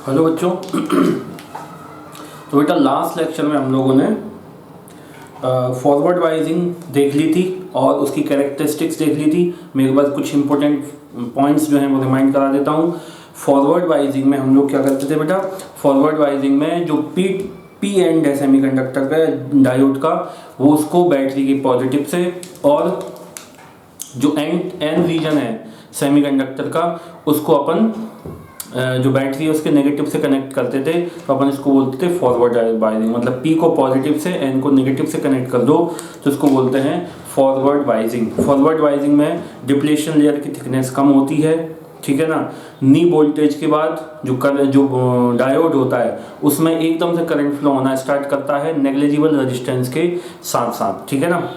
Hello बच्चों। तो बेटा लास्ट लेक्चर में हम लोगों ने फॉरवर्ड वाइजिंग देख ली थी और उसकी कैरेक्टरिस्टिक्स देख ली थी। मेरे पास कुछ इंपॉर्टेंट पॉइंट्स जो हैं वो रिमाइंड करा देता हूँ। फॉरवर्ड वाइजिंग में हम लोग क्या करते थे बेटा, फॉरवर्ड वाइजिंग में जो पी एंड है सेमीकंडक्टर का डायोड का, वो उसको बैटरी के पॉजिटिव से, और जो एन रीजन है सेमीकंडक्टर का उसको अपन जो बैटरी है उसके नेगेटिव से कनेक्ट करते थे, तो अपन इसको बोलते थे फॉरवर्ड वाइजिंग। मतलब पी को पॉजिटिव से एन को नेगेटिव से कनेक्ट कर दो तो इसको बोलते हैं फॉरवर्ड वाइजिंग। फॉरवर्ड वाइजिंग में डिप्लेशन लेयर की थिकनेस कम होती है, ठीक है ना। नी वोल्टेज के बाद जो डायोड होता है उसमें एकदम से करंट फ्लो होना स्टार्ट करता है नेग्लिजिबल रेजिस्टेंस के साथ साथ, ठीक है ना।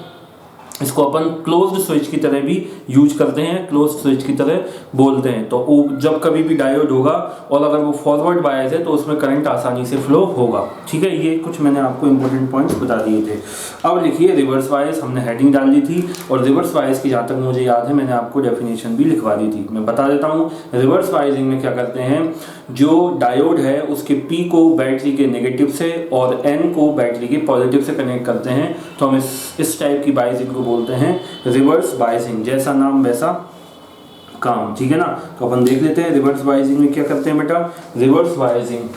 इसको अपन क्लोज्ड स्विच की तरह भी यूज करते हैं, क्लोज्ड स्विच की तरह बोलते हैं। तो जब कभी भी डायोड होगा और अगर वो फॉरवर्ड बायस है तो उसमें करंट आसानी से फ्लो होगा, ठीक है। ये कुछ मैंने आपको इंपॉर्टेंट पॉइंट्स बता दिए थे। अब लिखिए रिवर्स बायस, हमने हेडिंग डाल दी थी और रिवर्स बायस की जहाँ तक मुझे याद है मैंने आपको डेफिनेशन भी लिखवा दी थी। मैं बता देता हूँ। रिवर्स बायसिंग में क्या करते हैं, जो डायोड है उसके पी को बैटरी के नेगेटिव से और एन को बैटरी के पॉजिटिव से कनेक्ट करते हैं, तो हम इस टाइप की बायसिंग को बोलते हैं रिवर्स बायसिंग। जैसा नाम वैसा काम, ठीक है ना। तो अपन देख लेते हैं रिवर्स बायसिंग में क्या करते हैं बेटा। रिवर्स बायसिंग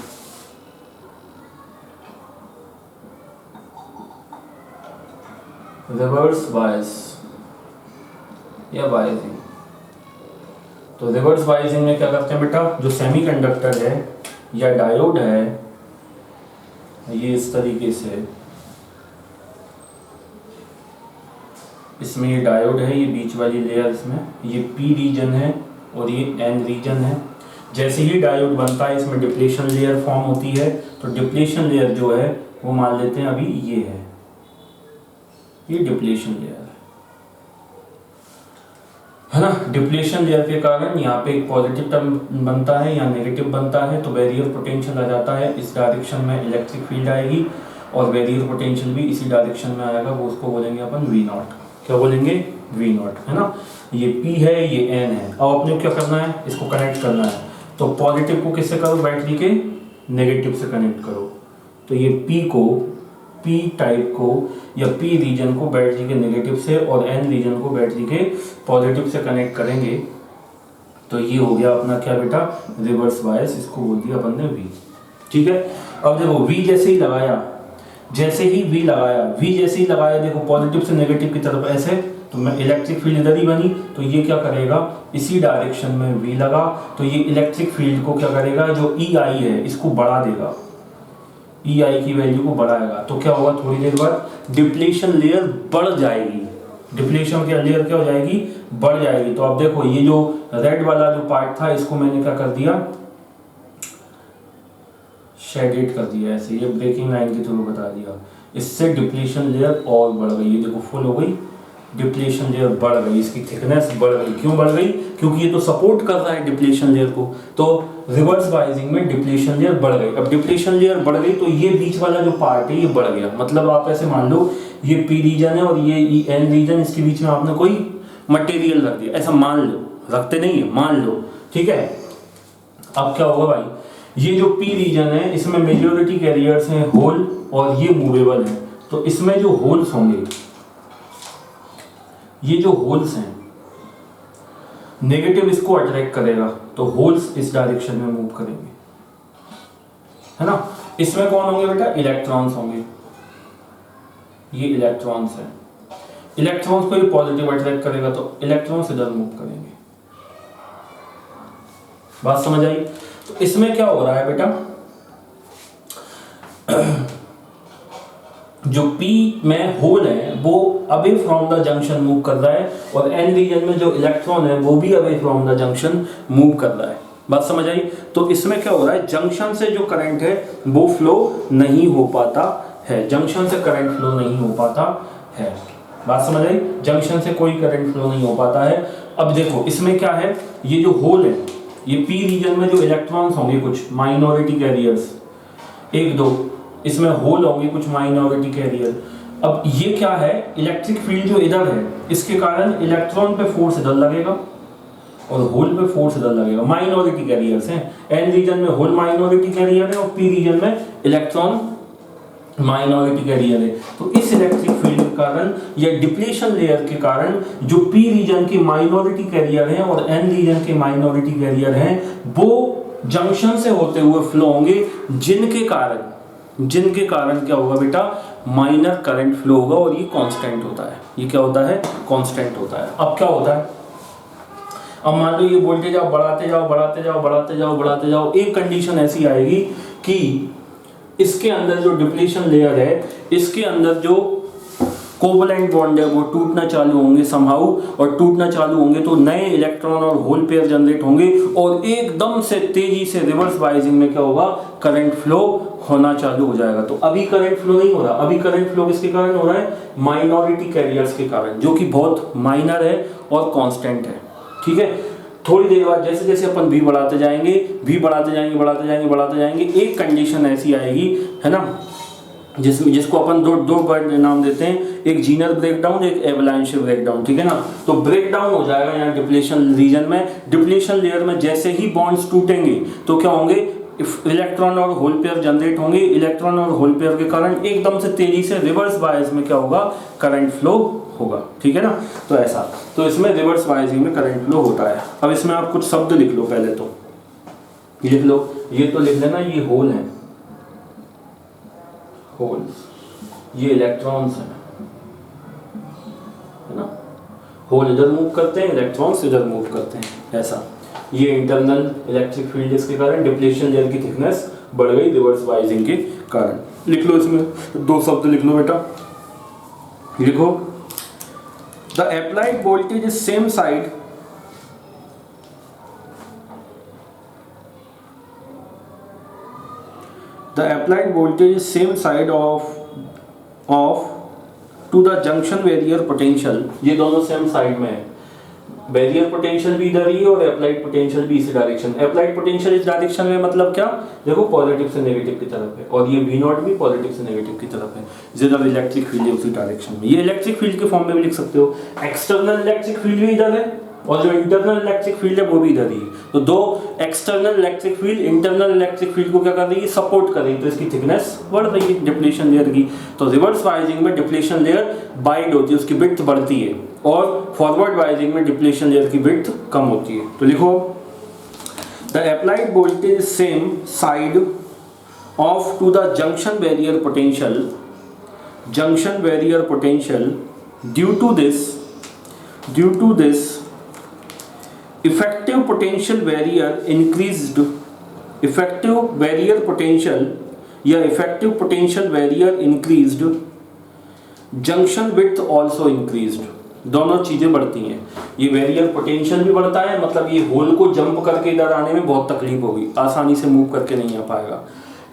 रिवर्स बायस या बायसिंग, तो रिवर्स बायसिंग में क्या करते हैं बेटा, जो सेमीकंडक्टर है या डायोड है ये इस तरीके से, इसमें ये डायोड है, ये बीच वाली लेयर, इसमें ये पी रीजन है और ये एन रीजन है। जैसे ही डायोड बनता है इसमें डिप्लेशन लेयर फॉर्म होती है, तो डिप्लेशन लेयर जो है वो मान लेते हैं अभी ये है, ये डिप्लेशन लेयर है ना। डिप्लेशन लेयर के कारण यहाँ पे एक पॉजिटिव टर्म बनता है, यहाँ नेगेटिव बनता है, तो बैरियर पोटेंशियल आ जाता है। इस डायरेक्शन में इलेक्ट्रिक फील्ड आएगी और बैरियर पोटेंशियल भी इसी डायरेक्शन में आएगा, वो उसको बोलेंगे अपन वी नॉट। क्या बोलेंगे, वी नॉट, है ना। ये P है, ये N है। अब अपने क्या करना है, इसको कनेक्ट करना है। तो पॉजिटिव को किससे करो, बैटरी के नेगेटिव से कनेक्ट करो। तो ये P को, P टाइप को या P रीजन को बैटरी के नेगेटिव से और N रीजन को बैटरी के पॉजिटिव से कनेक्ट करेंगे, तो ये हो गया अपना क्या बेटा, रिवर्स बायस। इसको बोल दिया अपन ने V, ठीक है। अब देखो V जैसे ही लगाया, जैसे ही V लगाया, देखो पॉजिटिव से नेगेटिव की तरफ ऐसे, तो मैं इलेक्ट्रिक फील्ड इधर ही बनी, तो ये क्या करेगा, इसी डायरेक्शन में V लगा, तो ये इलेक्ट्रिक फील्ड को क्या करेगा, जो EI है इसको बढ़ा देगा, EI की वैल्यू को बढ़ाएगा। तो क्या होगा, थोड़ी देर बाद डिप्लेशन लेयर बढ़ जाएगी, डिप्लेशन की लेयर क्या हो जाएगी, बढ़ जाएगी। तो अब देखो ये जो रेड वाला जो पार्ट था इसको मैंने क्या कर दिया, शेडेड कर दिया ऐसे, ये ब्रेकिंग लाइन के थ्रू बता दिया। इससे डिप्लेशन लेयर और बढ़ गई, ये देखो फुल हो गई, डिप्लेशन लेयर बढ़ गई, इसकी थिकनेस बढ़ गई। क्यों बढ़ गई, क्योंकि ये तो सपोर्ट कर रहा है डिप्लेशन लेयर को। तो रिवर्स बायसिंग में डिप्लेशन लेयर बढ़ गई। अब डिप्लेशन लेयर बढ़ गई तो ये बीच वाला जो पार्ट है ये बढ़ गया। मतलब आप ऐसे मान लो ये पी रीजन है और ये एन रीजन, इसके बीच में आपने कोई मटेरियल रख दिया, ऐसा मान लो, रखते नहीं है, मान लो, ठीक है। अब क्या होगा भाई, ये जो पी रीजन है इसमें मेजॉरिटी कैरियर्स हैं होल और ये मूवेबल है। तो इसमें जो होल्स होंगे, ये जो होल्स हैं, नेगेटिव इसको अट्रैक्ट करेगा, तो होल्स इस डायरेक्शन में मूव करेंगे, है ना। इसमें कौन होंगे बेटा, इलेक्ट्रॉन्स होंगे, ये इलेक्ट्रॉन्स हैं। इलेक्ट्रॉन्स को ये पॉजिटिव अट्रैक्ट करेगा, तो इलेक्ट्रॉन्स इधर मूव करेंगे। बात समझ आई। तो इसमें क्या हो रहा है बेटा, जो P में होल है वो away from the junction move कर रहा है और N रीजन में जो इलेक्ट्रॉन है वो भी away from the junction move कर रहा है। बात समझ आई। तो इसमें क्या हो रहा है, जंक्शन से जो करंट है वो फ्लो नहीं हो पाता है, जंक्शन से करंट फ्लो नहीं हो पाता है। बात समझ आई, जंक्शन से कोई करंट फ्लो नहीं हो पाता है। अब देखो इसमें क्या है, ये जो होल है, ये P रीजन में जो इलेक्ट्रॉन्स होंगे कुछ माइनॉरिटी कैरियर्स, एक दो, इसमें होल होंगे कुछ माइनॉरिटी कैरियर। अब ये क्या है, इलेक्ट्रिक फील्ड जो इधर है इसके कारण इलेक्ट्रॉन पे फोर्स इधर लगेगा, और होल पे फोर्स इधर लगेगा। माइनॉरिटी कैरियर्स हैं, एन रीजन में होल माइनॉरिटी कैरियर है और पी रीजन में इलेक्ट्रॉन माइनॉरिटी कैरियर है। तो इस इलेक्ट्रिक फील्ड के कारण या डिप्लीशन लेयर के कारण जो पी रीजन के माइनॉरिटी कैरियर हैं और एन रीजन के माइनॉरिटी कैरियर हैं वो जंक्शन से होते हुए फ्लो होंगे, जिनके कारण क्या होगा बेटा, माइनर करंट फ्लो होगा और ये कांस्टेंट होता है। ये क्या होता है, कांस्टेंट होता है। अब क्या होता है, अब मान लो ये वोल्टेज आप बढ़ाते जाओ, एक कंडीशन ऐसी आएगी कि इसके अंदर जो डिप्लीशन लेयर है, इसके अंदर जो कोवलेंट बॉन्ड है वो टूटना चालू होंगे समहाउ, और टूटना चालू होंगे तो नए इलेक्ट्रॉन और होल पेयर जनरेट होंगे और एकदम से तेजी से रिवर्स बाइजिंग में क्या होगा, करंट फ्लो होना चालू हो जाएगा। तो अभी करंट फ्लो नहीं हो रहा, अभी करंट फ्लो किसके कारण हो रहा है, माइनॉरिटी कैरियर्स के कारण, जो कि बहुत माइनर है और कांस्टेंट है। ठीक है, थोड़ी देर बाद जैसे जैसे अपन भी बढ़ाते जाएंगे, एक कंडीशन ऐसी आएगी, है ना, जिसको अपन दो वर्ड नाम देते हैं, एक जीनर ब्रेकडाउन, एक एवलांश ब्रेकडाउन। ठीक है ना, तो ब्रेकडाउन हो जाएगा यहाँ डिप्लीशन रीजन में। डिप्लीशन लेयर में जैसे ही बॉन्ड्स टूटेंगे तो क्या होंगे, इलेक्ट्रॉन और होल पेयर जनरेट होंगे। इलेक्ट्रॉन और होल पेयर के कारण एकदम से तेजी से रिवर्स बायस में क्या होगा, करंट फ्लो होगा। ठीक है ना, तो ऐसा, तो इसमें रिवर्स बायसिंग में करंट फ्लो होता है। अब इसमें आप कुछ शब्द लिख लो, पहले तो लिख लो, ये तो लिख लेना, ये होल है, होल, ये इलेक्ट्रॉन्स हैं, है ना, होल इधर मूव करते हैं, इलेक्ट्रॉन्स इधर मूव करते हैं, ऐसा। ये इंटरनल इलेक्ट्रिक फील्ड, इसके कारण डिप्लीशन लेयर की थिकनेस बढ़ गई रिवर्स बाइजिंग के कारण। लिख लो, इसमें दो शब्द लिख लो बेटा, लिखो, the applied voltage is same side the applied voltage is same side of to the junction barrier potential। ये दोनों सेम साइड में है, बैरियर पोटेंशियल भी इधर ही है और अप्लाइड पोटेंशियल भी इसी डायरेक्शन। अप्लाइड पोटेंशियल इस डायरेक्शन में मतलब क्या, देखो पॉजिटिव से नेगेटिव की तरफ है, और ये V नॉट भी पॉजिटिव से नेगेटिव की तरफ है। जिधर इलेक्ट्रिक फील्ड है उसी डायरेक्शन में। ये इलेक्ट्रिक फील्ड के फॉर्म में भी लिख सकते हो, एक्सटर्नल इलेक्ट्रिक फील्ड भी इधर है और जो इंटरनल इलेक्ट्रिक फील्ड है वो भी इधर ही है। तो दो external electric field internal electric field को क्या कर रही है, सपोर्ट कर रही है, तो इसकी थिकनेस बढ़ रही है डिप्लीशन लेयर की। तो रिवर्स बाइजिंग में डिप्लीशन लेयर वाइड होती है, उसकी विड्थ बढ़ती है, और फॉरवर्ड बाइजिंग में डिप्लीशन लेयर की विड्थ कम होती है। तो लिखो, the applied voltage same side of to the junction barrier potential due to this effective potential barrier increased, effective potential barrier increased, junction width also increased। दोनों चीजें बढ़ती हैं, ये बैरियर पोटेंशियल भी बढ़ता है, मतलब ये होल को जंप करके इधर आने में बहुत तकलीफ होगी, आसानी से मूव करके नहीं आ पाएगा।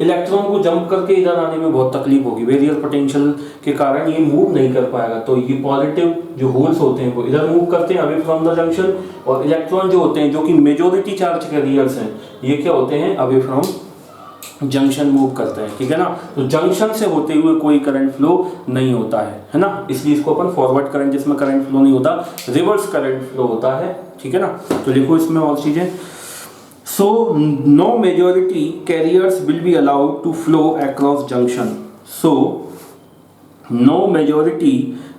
इलेक्ट्रॉन को जंप करके इधर आने में बहुत तकलीफ होगी, बैरियर पोटेंशियल के कारण ये मूव नहीं कर पाएगा। तो ये पॉजिटिव जो होल्स होते हैं वो इधर मूव करते हैं अवे फ्रॉम द जंक्शन, और इलेक्ट्रॉन जो होते हैं जो कि मेजॉरिटी चार्ज कैरियर्स हैं, ये क्या होते हैं, अवे फ्रॉम जंक्शन मूव करते हैं। ठीक है ना, तो जंक्शन से होते हुए कोई करंट फ्लो नहीं होता है ना, इसलिए इसको अपन फॉरवर्ड करंट, जिसमें करंट फ्लो नहीं होता, रिवर्स करंट फ्लो होता है। ठीक है ना, तो लिखो इसमें और चीजें। So no majority carriers will be allowed to flow across junction. So no majority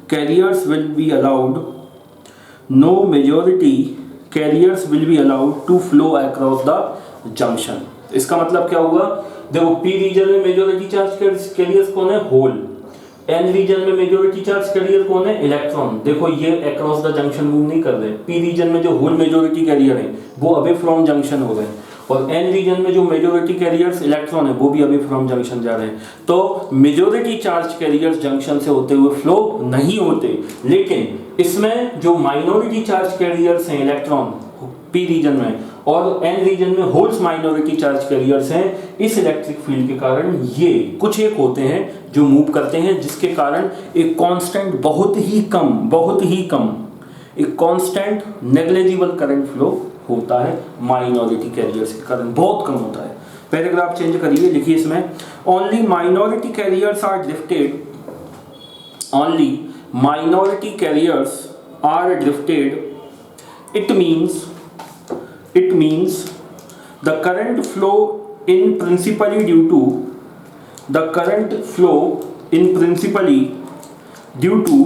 carriers will be allowed to flow across the junction। इसका मतलब क्या होगा, देखो P रीजन में मेजॉरिटी चार्ज कैरियर्स कौन है, होल। N रीजन में majority charge carrier कौन है, इलेक्ट्रॉन। देखो ये अक्रॉस द जंक्शन मूव नहीं कर रहे। P रीजन में जो होल मेजॉरिटी कैरियर है वो अवे फ्रॉम जंक्शन हो गए, और N रीजन में जो मेजॉरिटी कैरियर्स इलेक्ट्रॉन है वो भी अवे फ्रॉम जंक्शन जा रहे हैं। तो मेजॉरिटी चार्ज कैरियर्स जंक्शन से होते हुए फ्लो नहीं होते, लेकिन इसमें जो माइनॉरिटी चार्ज कैरियर्स हैं इलेक्ट्रॉन P रीजन में, और N रीजन में होल्स माइनॉरिटी चार्ज कैरियर्स हैं, इस इलेक्ट्रिक फील्ड के कारण ये कुछ एक होते हैं जो मूव करते हैं, जिसके कारण एक कांस्टेंट बहुत ही कम एक कांस्टेंट नेग्लिजिबल करंट फ्लो होता है माइनॉरिटी कैरियर्स के कारण, बहुत कम होता है। पैराग्राफ चेंज करिए, लिखिए इसमें, only minority carriers are drifted, it means it means the current flow in principally due to the current flow in principally due to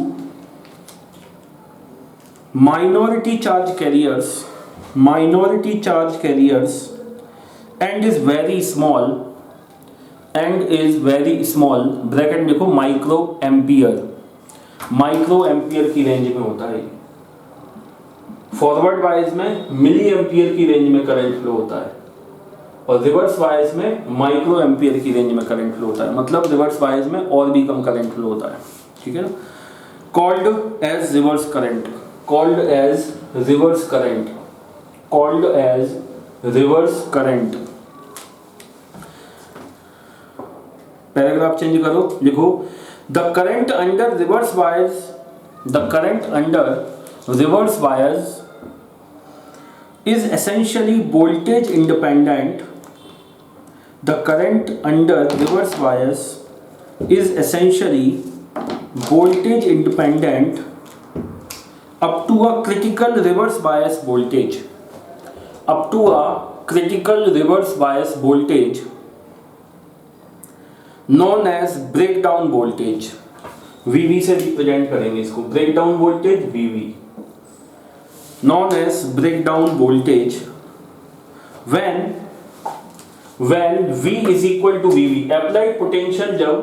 minority charge carriers and is very small bracket देखो micro ampere की range में होता है। Forward wise में milli ampere की range में current flow होता है और रिवर्स वाइज में माइक्रो एम्पियर की रेंज में करंट फ्लो होता है, मतलब रिवर्स वाइज में और भी कम करंट फ्लो होता है, ठीक है ना। Called as reverse current, paragraph change करो, लिखो the current under reverse bias is essentially voltage independent. The current under reverse bias is essentially voltage independent up to a critical reverse bias voltage. Known as breakdown voltage. VV से represent करेंगे इसको, breakdown voltage VV. Known as breakdown voltage when V is equal to VV. Applied potential जब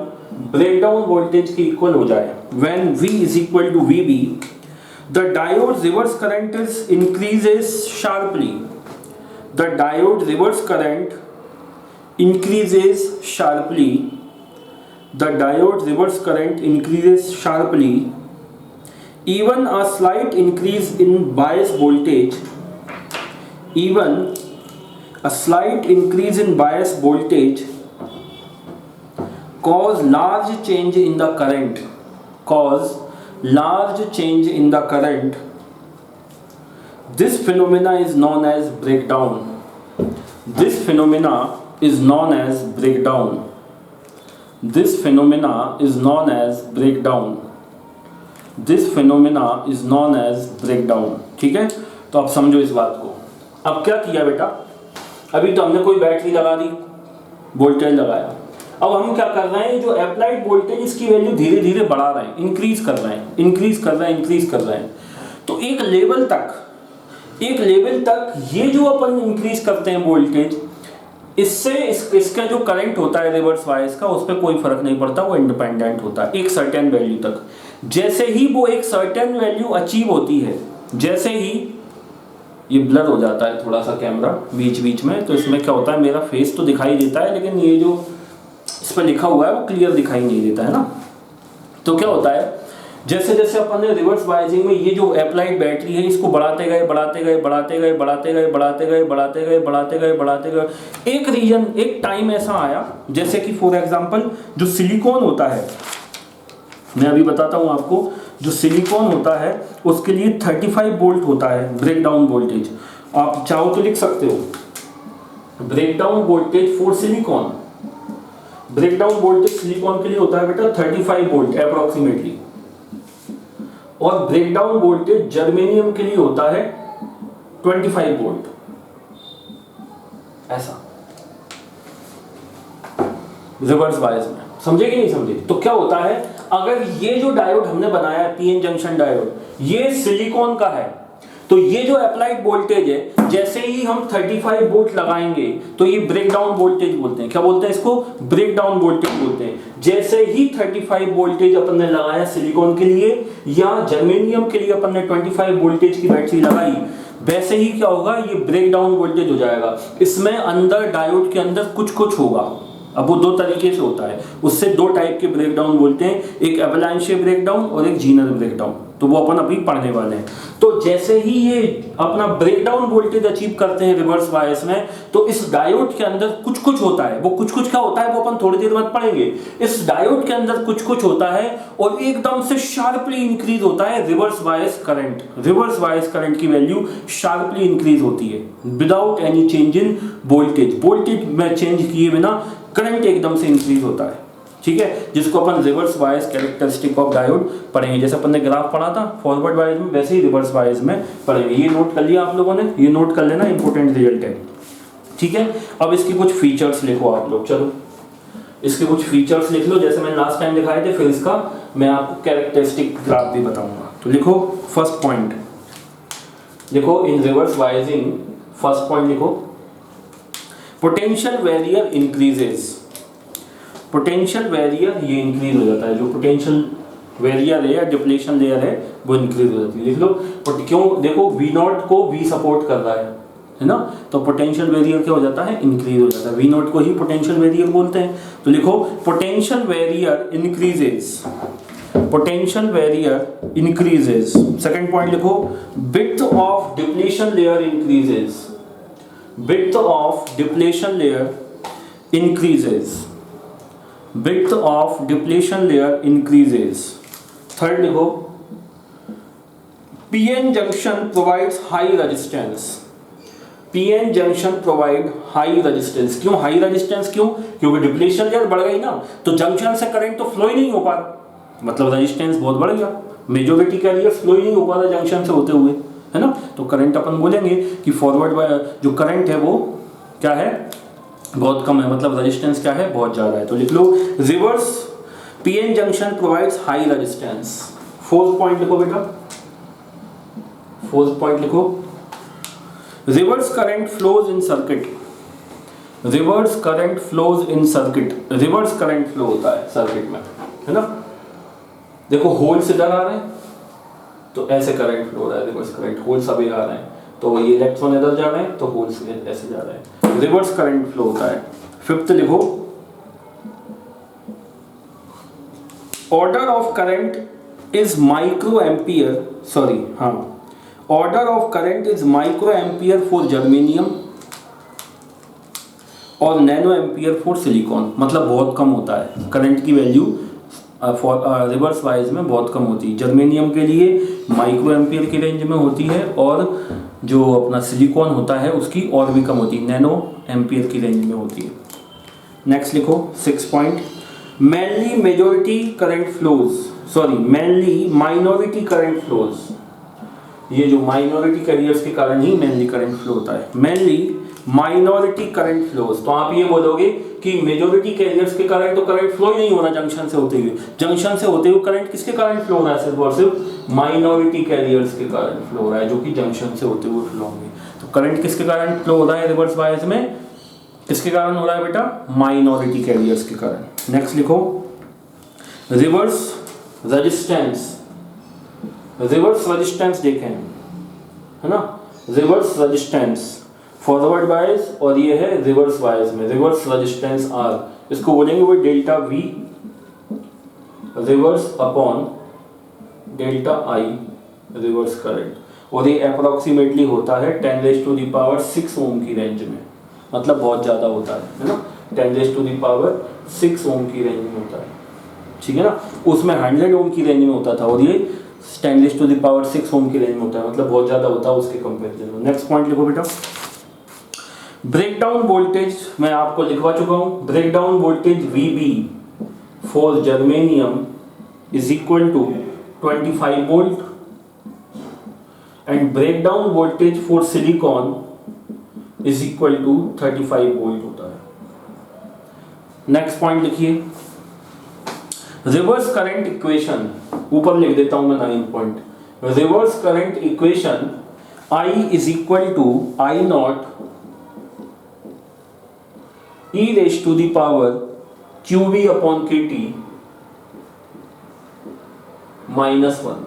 breakdown voltage के equal हो जाए, when V is equal to VV, the diode's reverse current increases sharply. The diode reverse current increases sharply. Even a slight increase in bias voltage cause large change in the current. This phenomena is known as breakdown. This phenomena is known as breakdown. ठीक है, तो आप समझो इस बात को। अब क्या किया बेटा, अभी तो हमने कोई बैटरी लगा दी, वोल्टेज लगाया, अब हम क्या कर रहे हैं, जो अप्लाइड वोल्टेज इसकी वैल्यू धीरे धीरे बढ़ा रहे हैं, इंक्रीज कर रहे हैं। तो एक लेवल तक ये जो अपन इंक्रीज करते हैं वोल्टेज, इससे इसका जो करंट होता है रिवर्स वाइज का, उस पर कोई फर्क नहीं पड़ता, वो इंडिपेंडेंट होता है एक सर्टेन वैल्यू तक। जैसे ही वो एक सर्टेन वैल्यू अचीव होती है, जैसे ही ये ब्लर हो जाता है थोड़ा सा कैमरा बीच में, तो इसमें क्या होता है, मेरा फेस तो दिखाई देता है लेकिन ये जो इस पर लिखा हुआ है वो क्लियर दिखाई नहीं देता है ना। तो क्या होता है, जैसे जैसे अपन ने रिवर्स बायसिंग में ये जो अप्लाइड बैटरी है इसको बढ़ाते गए, एक रीजन, एक टाइम ऐसा आया, जैसे कि फॉर एग्जांपल जो सिलिकॉन होता है, मैं अभी बताता हूँ आपको, जो सिलिकॉन होता है उसके लिए 35 वोल्ट होता है ब्रेकडाउन वोल्टेज। आप चाहो तो लिख सकते हो, breakdown voltage for silicon, breakdown voltage silicon के लिए होता है बेटा 35 वोल्ट अप्रोक्सीमेटली, और ब्रेकडाउन वोल्टेज जर्मेनियम के लिए होता है 25 वोल्ट, ऐसा रिवर्स बायस में। समझे कि नहीं समझे? तो क्या होता है, अगर ये जो डायोड हमने बनाया पीएन जंक्शन डायोड, ये सिलिकॉन का है, तो ये जो अप्लाइड वोल्टेज है, जैसे ही हम 35 वोल्ट लगाएंगे तो ये ब्रेकडाउन वोल्टेज बोलते हैं। क्या बोलते हैं इसको? ब्रेकडाउन वोल्टेज बोलते हैं। जैसे ही 35 वोल्टेज अपन ने लगाया सिलिकॉन के लिए या जर्मेनियम के लिए अपन ने 25 वोल्टेज की बैटरी लगाई, वैसे ही क्या होगा, ये ब्रेकडाउन वोल्टेज हो जाएगा। इसमें अंदर डायोड के अंदर कुछ होगा। अब वो दो तरीके से होता है, उससे दो टाइप के ब्रेकडाउन बोलते हैं, एक एवलांशियर ब्रेकडाउन और एक जीनर ब्रेकडाउन, तो वो अपन अभी पढ़ने वाले हैं। तो जैसे ही ये अपना ब्रेकडाउन वोल्टेज अचीव करते हैं रिवर्स बायस में, तो इस डायोड के अंदर कुछ होता है। वो कुछ क्या होता है वो अपन थोड़ी देर बाद पढ़ेंगे। इस डायोड के अंदर कुछ होता है और एकदम से शार्पली इंक्रीज होता है reverse bias current. Reverse bias current की वैल्यू शार्पली इंक्रीज होती है without any change in voltage. Voltage में चेंज किए बिना करंट एकदम से इंक्रीज होता है। ठीक है, जिसको अपन reverse bias characteristic of diode पढ़ेंगे। जैसे अपन ने ग्राफ पढ़ा था फॉरवर्ड बायस में, वैसे ही रिवर्स बायस में पढ़ेंगे। ये नोट कर लिया आप लोगों ने, ये नोट कर लेना, इंपॉर्टेंट रिजल्ट है। ठीक है, अब इसकी कुछ फीचर्स लिखो आप लोग। चलो इसके कुछ फीचर्स लिख लो, जैसे मैंने लास्ट टाइम दिखाए थे। फिर इसका मैं आपको कैरेक्टरिस्टिक ग्राफ भी बताऊंगा। तो लिखो फर्स्ट पॉइंट, लिखो in reverse biasing, first point लिखो, potential barrier increases. Potential barrier ये इंक्रीज हो जाता है, जो पोटेंशियल वेरियर है या डिप्लेशन लेयर है वो इंक्रीज हो जाती है। लिख लो क्यों, देखो वी नॉट को वी सपोर्ट कर रहा है ना, तो पोटेंशियल वेरियर क्या हो जाता है, इंक्रीज हो जाता है। वी नॉट को ही पोटेंशियल वेरियर बोलते हैं। तो लिखो potential barrier increases, potential barrier increases. Second point लिखो, width of depletion layer increases, width of depletion layer increases, width of depletion layer increases. Third लिखो, PN junction provides high resistance, PN junction provide high resistance। क्यों high resistance, क्यों, क्योंकि depletion layer बढ़ गई ना, तो junction से current तो फ्लो ही नहीं हो पा रहा, मतलब रेजिस्टेंस बहुत बढ़ गया, मेजॉरिटी कैरियर फ्लो ही नहीं हो पा रहा जंक्शन से होते हुए, है ना। तो करंट अपन बोलेंगे कि फॉरवर्ड जो करंट है वो क्या है, बहुत कम है, मतलब रेजिस्टेंस क्या है, बहुत ज़्यादा है। तो लिख लो reverse PN junction provides high resistance. Fourth point लिखो बेटा, फोर्थ पॉइंट लिखो, reverse current flows in circuit, reverse current flows in circuit, reverse current flow होता है सर्किट में, है ना। देखो होल्स इधर आ रहे हैं तो ऐसे करंट फ्लो हो रहा है, रिवर्स करंट, होल्स अभी आ रहे हैं तो ये इलेक्ट्रॉन इधर जा रहे हैं तो होल्स ऐसे जा रहे हैं, रिवर्स करंट फ्लो होता है। फिफ्थ लिखो, order of current is micro ampere, sorry हाँ, order of current is micro ampere for germanium और नैनो एम्पियर फॉर सिलिकॉन, मतलब बहुत कम होता है करंट की वैल्यू रिवर्स वाइज में बहुत कम होती है। जर्मेनियम के लिए माइक्रो एम्पियर की रेंज में होती है और जो अपना सिलिकॉन होता है उसकी और भी कम होती है, नैनो एम्पियर की रेंज में होती है। नेक्स्ट लिखो 6 point, mainly majority current flows, sorry mainly minority current flows, ये जो माइनॉरिटी कैरियर्स के कारण ही मेनली करंट फ्लो होता है, मेनली माइनॉरिटी करंट फ्लोज। तो आप ये बोलोगे कि मेजॉरिटी कैरियर्स के कारण तो करंट फ्लो ही नहीं हो रहा जंक्शन से होते हुए, जंक्शन से होते हुए करंट किसके कारण फ्लो हो रहा है, सिर्फ और सिर्फ माइनॉरिटी कैरियर्स के कारण फ्लो हो रहा है, जो कि जंक्शन से होते हुए फ्लो होंगे। तो करंट किसके कारण फ्लो हो रहा है रिवर्स बायस में, किसके कारण हो रहा है बेटा, माइनॉरिटी कैरियर्स के कारण। नेक्स्ट लिखो, रिवर्स रेजिस्टेंस, रिवर्स रेजिस्टेंस देखें, है ना, रिवर्स रेजिस्टेंस फॉरवर्ड बायस और ये है रिवर्स बायस में, रिवर्स रेजिस्टेंस आर, इसको बोलेंगे वो delta we reverse upon delta I reverse current, और ये अप्रोक्सीमेटली होता है 10⁻⁶ ओम की रेंज में, मतलब बहुत ज़्यादा होता है ना, 10⁻⁶ ओम की रेंज में होता है, ठीक है ना। उसमें 100 ओम की रेंज में होता था और ये 10⁻⁶ ओम की रेंज में होता है, मतलब बहुत ज़्यादा होता है उसके कंपेरिजन में। नेक्स्ट पॉइंट लिखो बेटा, ब्रेकडाउन वोल्टेज मैं आपको लिखवा चुका हूं, breakdown voltage VB for germanium is equal to 25 volt and breakdown voltage for silicon is equal to 35 volt होता है। नेक्स्ट पॉइंट लिखिए, रिवर्स करंट इक्वेशन, ऊपर लिख देता हूं मैं 9 point, reverse current equation I is equal to I naught e raised to the power qv upon kt minus 1,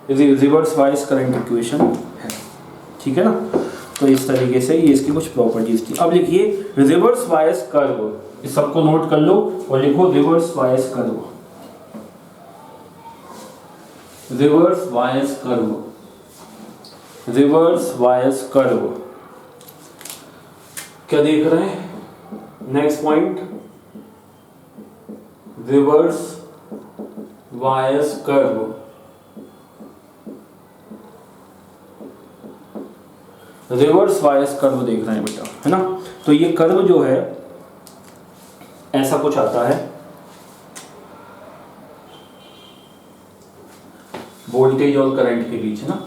reverse bias current equation है, ठीक है ना। तो इस तरीके से ये इसकी कुछ प्रॉपर्टीज थी। अब लिखिए रिवर्स बायस कर्व, इस सबको नोट कर लो और लिखो reverse bias curve, reverse bias curve, reverse bias curve क्या देख रहे हैं। Next point, reverse bias curve, reverse bias curve देख रहे हैं बेटा, है ना। तो ये कर्व जो है ऐसा कुछ आता है, वोल्टेज और करंट के बीच, है ना,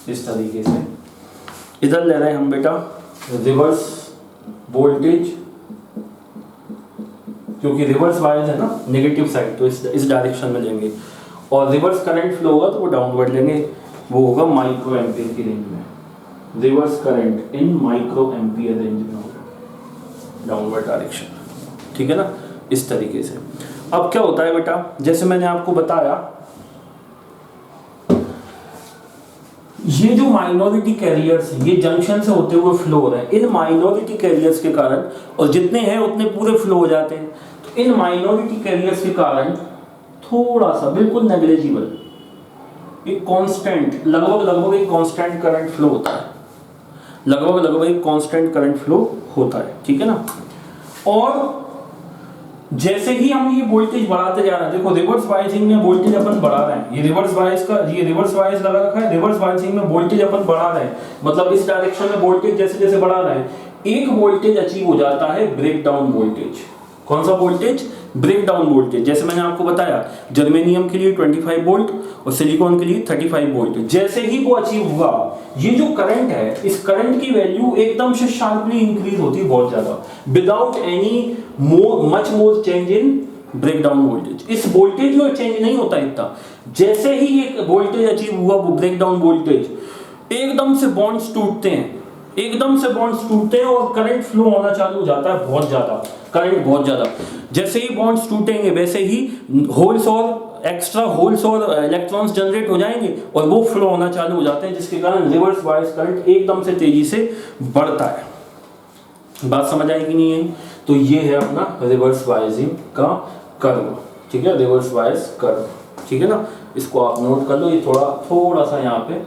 इस तरीके से। इधर ले रहे हैं हम बेटा रिवर्स वोल्टेज, क्योंकि रिवर्स वाइज है ना, नेगेटिव साइड, तो इस डायरेक्शन में लेंगे। और रिवर्स करंट फ्लो होगा तो वो डाउनवर्ड लेंगे, वो होगा माइक्रो एम्पियर की रेंज में। Reverse current in micro ampere range में होगा, डाउनवर्ड डायरेक्शन, ठीक है ना, इस तरीके से। अब क्या होता है बेटा, जैसे मैंने आपको बताया, ये जो माइनॉरिटी कैरियर्स हैं, ये जंक्शन से होते हुए फ्लो हो रहे हैं। इन माइनॉरिटी कैरियर्स के कारण, और जितने हैं उतने पूरे फ्लो हो जाते हैं, तो इन माइनॉरिटी कैरियर्स के कारण थोड़ा सा, बिल्कुल नेग्लिजिबल, एक कांस्टेंट, लगभग एक कांस्टेंट करंट फ्लो होता है, लगभग एक कांस्टेंट करंट फ्लो होता है, ठीक है ना। और जैसे ही हम ये वोल्टेज बढ़ाते जा रहे हैं, देखो रिवर्स बायसिंग में वोल्टेज अपन बढ़ा रहे हैं, ये रिवर्स बायस लगा रखा है, रिवर्स बायसिंग में वोल्टेज अपन बढ़ा रहे हैं, मतलब इस डायरेक्शन में वोल्टेज जैसे जैसे बढ़ा रहे हैं, एक वोल्टेज अचीव हो जाता है ब्रेक डाउन वोल्टेज। कौन सा वोल्टेज? Break down voltage. जैसे मैंने आपको बताया, जर्मेनियम के लिए 25 वोल्ट और सिलिकॉन के लिए 35 वोल्ट। जैसे ही वो अचीव हुआ, ये जो करंट है, इस करंट की वैल्यू एकदम से शार्पली इंक्रीज होती है, बहुत ज्यादा, without any much more change in break down voltage. इस वोल्टेज में चेंज नहीं होता इतना। जैसे ही एक वोल्टेज अचीव हुआ, वो ब्रेक डाउन वोल्टेज, एकदम से बॉन्ड्स टूटते हैं, एकदम से बॉन्ड्स टूटते हैं और करंट फ्लो होना चालू हो जाता है, बहुत ज्यादा करंट, बहुत ज्यादा। जैसे ही बॉन्ड्स टूटेंगे, वैसे ही होल्स और एक्स्ट्रा होल्स और इलेक्ट्रॉन्स जनरेट हो जाएंगे और वो फ्लो होना चालू हो जाते हैं, जिसके कारण रिवर्स बायस करंट एकदम से तेजी से बढ़ता है। बात समझ आई कि नहीं है? तो ये है अपना रिवर्स बायसिंग का कर्व, ठीक है, रिवर्स बायस कर्व, ठीक है ना। इसको आप नोट कर लो। ये थोड़ा सा यहाँ पे